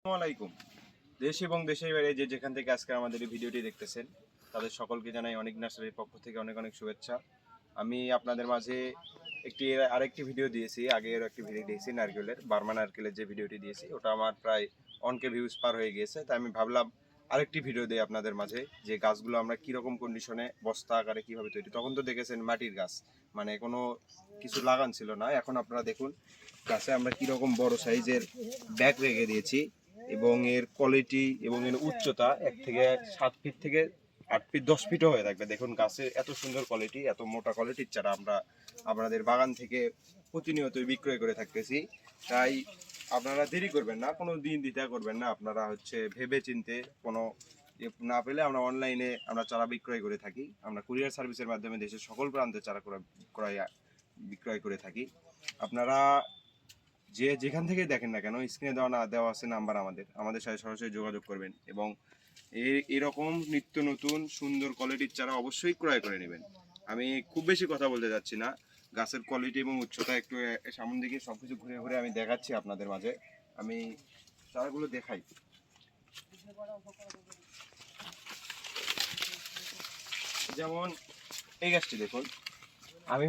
আসসালামু আলাইকুম। দেশ এবং দেশের বাইরে যেখান থেকে আজকে আমাদের এই ভিডিওটি দেখতেছেন তাদের সকলকে জানাই অনেক নার্সারির পক্ষ থেকে অনেক অনেক শুভেচ্ছা। আমি আপনাদের মাঝে আরেকটি ভিডিও দিয়েছি, আগের একটি ভিডিও দিয়েছি বার্মা নারকেলের যে ভিডিওটি দিয়েছি ওটা আমার প্রায় 1K ভিউজ পার হয়ে গিয়েছে। তাই আমি ভাবলাম আরেকটি ভিডিও দিই আপনাদের মাঝে, যে গাছগুলো আমরা কীরকম কন্ডিশনে বস্তা আকারে কীভাবে তৈরি। তখন তো দেখেছেন মাটির গাছ, মানে কোনো কিছু লাগান ছিল না। এখন আপনারা দেখুন গাছে আমরা কীরকম বড় সাইজের ব্যাগ রেখে দিয়েছি, এবং এর কোয়ালিটি এবং এর উচ্চতা 1 থেকে 7 ফিট থেকে 8 ফিট 10 ফিটও হয়ে থাকবে। দেখুন গাছের এত সুন্দর কোয়ালিটি, এত মোটা কোয়ালিটির চারা আমরা আপনাদের বাগান থেকে প্রতিনিয়তই বিক্রয় করে থাকতেছি। তাই আপনারা দেরি করবেন না, কোনো দিন দ্বিধা করবেন না। আপনারা ভেবে চিনতে কোনো না পেলে আমরা অনলাইনে আমরা চারা বিক্রয় করে থাকি। আমরা কুরিয়ার সার্ভিসের মাধ্যমে দেশের সকল প্রান্তে চারা বিক্রয় করে থাকি। আপনারা যেখান থেকে দেখেন না কেন, স্ক্রিনে দেওয়া আছে নাম্বার, আমাদের সাথে সরাসরি যোগাযোগ করবেন এবং এরকম নিত্য নতুন সুন্দর কোয়ালিটির চারা অবশ্যই ক্রয় করে নেবেন। আমি খুব বেশি কথা বলতে যাচ্ছি না, গাছের কোয়ালিটি এবং উচ্চতা একটু সামন দিকে সবকিছু ঘুরে ঘুরে আমি দেখাচ্ছি আপনাদের মাঝে। আমি চারাগুলো দেখাই। যেমন এই গাছটি দেখুন, আমি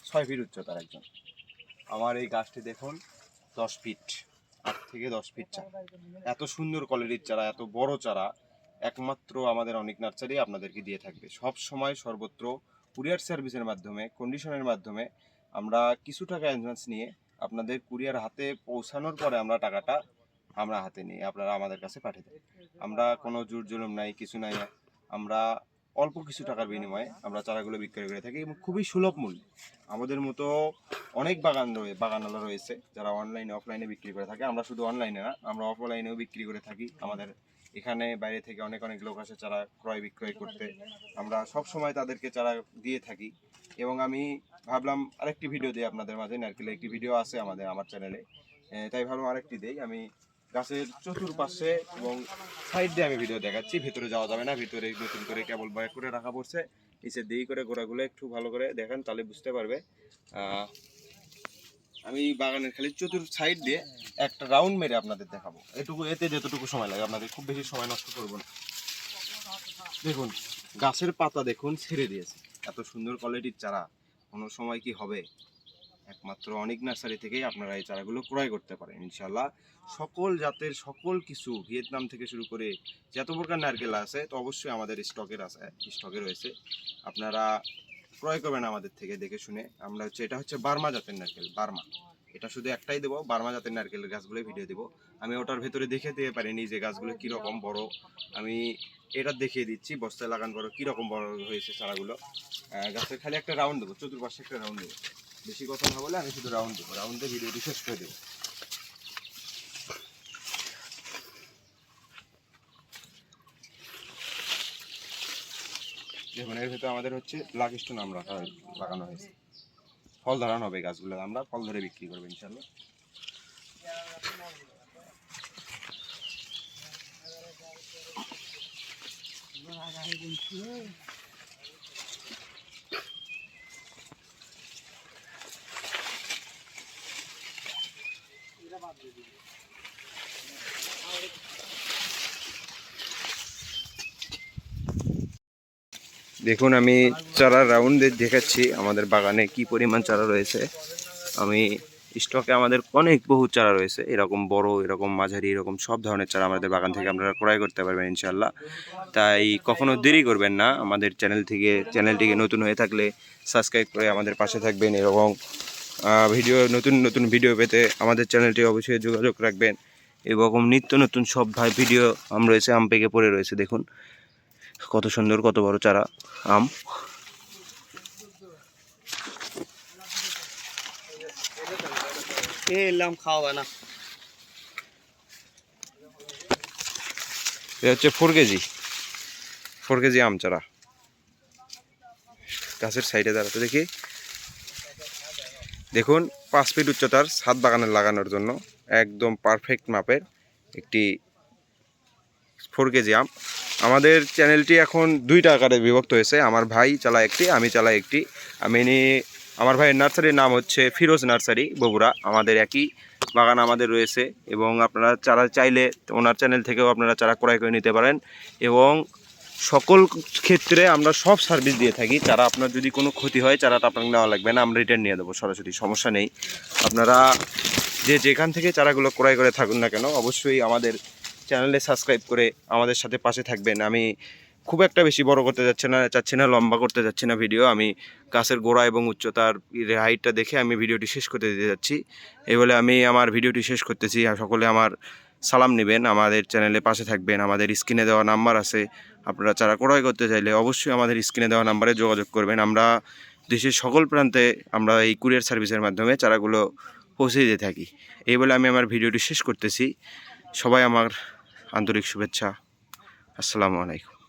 6 ফিট উচ্চতার একজন। আমার এই গাছটি দেখুন 10 ফিট, 8 থেকে 10 ফিট চারা। এত সুন্দর কোয়ালিটির চারা, এত বড় চারা একমাত্র আমাদের অনেক নার্সারি আপনাদেরকে দিয়ে থাকবে সব সময় সর্বত্র। কুরিয়ার সার্ভিসের মাধ্যমে, কন্ডিশনের মাধ্যমে আমরা কিছু টাকা অ্যাডভান্স নিয়ে আপনাদের কুরিয়ার হাতে পৌঁছানোর পরে আমরা টাকাটা হাতে নিয়ে আপনারা আমাদের কাছে পাঠিয়ে দেন। আমরা কোনো জোর জুলুম নাই, কিছু নাই। আমরা অল্প কিছু টাকার বিনিময়ে আমরা চারাগুলো বিক্রয় করে থাকি এবং খুবই সুলভ মূল্যে। আমাদের মতো অনেক বাগানওয়ালা রয়েছে যারা অনলাইনে অফলাইনে বিক্রি করে থাকে। আমরা শুধু অনলাইনে না, আমরা অফলাইনেও বিক্রি করে থাকি। আমাদের এখানে বাইরে থেকে অনেক অনেক লোক আসে চারা ক্রয় বিক্রয় করতে। আমরা সব সময় তাদেরকে চারা দিয়ে থাকি। এবং আমি ভাবলাম আরেকটি ভিডিও দিই আপনাদের মাঝে। নারকেলের একটি ভিডিও আছে আমার চ্যানেলে, তাই ভাবলাম আরেকটি দেই। আমি গাছের চতুর্পাশে এবং সাইড দিয়ে আমি ভিডিও দেখাচ্ছি। ভেতরে যাওয়া যাবে না, ভেতরে নতুন করে কেবল ব্যাগ করে রাখা পড়ছে। নিচে দেরি করে গোড়াগুলো একটু ভালো করে দেখেন, তাহলে বুঝতে পারবে। আমি বাগানের খালি সাইড দিয়ে একটা রাউন্ড মেরে আপনাদের দেখাবো। এতে যতটুকু সময় লাগে, আপনাদের খুব বেশি সময় নষ্ট করবো না। দেখুন গাছের পাতা দেখুন ছেড়ে দিয়েছে, এত সুন্দর কোয়ালিটির চারা কোনো সময় কি হবে? একমাত্র অনেক নার্সারি থেকেই আপনারা এই চারাগুলো ক্রয় করতে পারেন ইনশাল্লাহ। সকল জাতের সকল কিছু, ভিয়েতনাম থেকে শুরু করে যত প্রকার নারকেল আছে তো অবশ্যই আমাদের স্টকে রয়েছে। আপনারা ক্রয় করবেন আমাদের থেকে দেখে শুনে। আমরা এটা বার্মা জাতের নারকেল, বার্মা। এটা শুধু একটাই দেবো, বার্মা জাতের নারকেলের গাছগুলো ভিডিও দেবো। আমি ওটার ভেতরে দেখে দিতে পারিনি যে গাছগুলো কীরকম বড়। আমি এটা দেখিয়ে দিচ্ছি বস্তায় লাগান বড় কীরকম বড় হয়েছে চারাগুলো। গাছের খালি একটা রাউন্ড দেবো, চতুর্পাশে একটা রাউন্ড দেবো। বেশি কথা না বলে আমি শুধু রাউন্ড দেবো, রাউন্ডে ভিডিওটি শেষ করে দেবো। দেখুন এর ভেতরে আমাদের ব্ল্যাক স্টোন আমরা লাগানো হয়েছে। ফল ধরানো হবে গাছগুলো, আমরা ফল ধরে বিক্রি করবো ইনশাল্লাহ। দেখুন আমি চারা রাউন্ডে দেখাচ্ছি আমাদের বাগানে কি পরিমাণ চারা রয়েছে। আমি স্টকে আমাদের বহু চারা রয়েছে, এরকম বড়, এরকম মাঝারি, এরকম সব ধরনের চারা আমাদের বাগান থেকে আপনারা ক্রয় করতে পারবেন ইনশাল্লাহ। তাই কখনো দেরি করবেন না। আমাদের চ্যানেলটিকে নতুন হয়ে থাকলে সাবস্ক্রাইব করে আমাদের পাশে থাকবেন এবং নতুন নতুন ভিডিও পেতে আমাদের চ্যানেলটি অবশ্যই যোগাযোগ রাখবেন। এরকম নিত্য নতুন সব ভিডিও রয়েছে। আম পেকে পড়ে রয়েছে, দেখুন কত সুন্দর, কত বড় চারা আম। খাওয়া না, এটা 4 কেজি আম চারা। গাছের সাইডে দাঁড়াতে দেখি, দেখুন 5 ফিট উচ্চতার ছাদ বাগানে লাগানোর জন্য একদম পারফেক্ট মাপের একটি 4 কেজি আম। আমাদের চ্যানেলটি এখন 2টা আকারে বিভক্ত হয়েছে। আমার ভাই চালায় একটি, আমি চালাই একটি। আমার ভাইয়ের নার্সারির নাম ফিরোজ নার্সারি, বগুড়া। আমাদের একই বাগান আমাদের রয়েছে এবং আপনারা চারা চাইলে ওনার চ্যানেল থেকেও আপনারা চারা ক্রয় করে নিতে পারেন এবং সকল ক্ষেত্রে আমরা সব সার্ভিস দিয়ে থাকি। চারা আপনার যদি কোনো ক্ষতি হয় চারাটা আপনাকে নেওয়া লাগবে না, আমরা রিটার্ন নিয়ে দেবো সরাসরি, সমস্যা নেই। আপনারা যে যেখান থেকে চারাগুলো ক্রয় করে থাকুন না কেন অবশ্যই আমাদের চ্যানেলে সাবস্ক্রাইব করে আমাদের সাথে পাশে থাকবেন। আমি খুব একটা বেশি বড় করতে চাচ্ছি না, লম্বা করতে যাচ্ছি না ভিডিও। আমি গাছের গোড়া এবং উচ্চতার হাইটটা দেখে আমি ভিডিওটি শেষ করতে দিতে যাচ্ছি। এই বলে আমি আমার ভিডিওটি শেষ করতেছি। আর সকলে আমার সালাম নেবেন, আমাদের চ্যানেলে পাশে থাকবেন। আমাদের স্ক্রিনে দেওয়া নাম্বার আছে, আপনারা চারা ক্রয় করতে চাইলে অবশ্যই আমাদের স্ক্রিনে দেওয়া নাম্বারে যোগাযোগ করবেন। আমরা দেশের সকল প্রান্তে আমরা এই কুরিয়ার সার্ভিসের মাধ্যমে চারাগুলো পৌঁছে দিয়ে থাকি। এই বলে আমি আমার ভিডিওটি শেষ করতেছি। সবাই আমার আন্তরিক শুভেচ্ছা। আসসালামু আলাইকুম।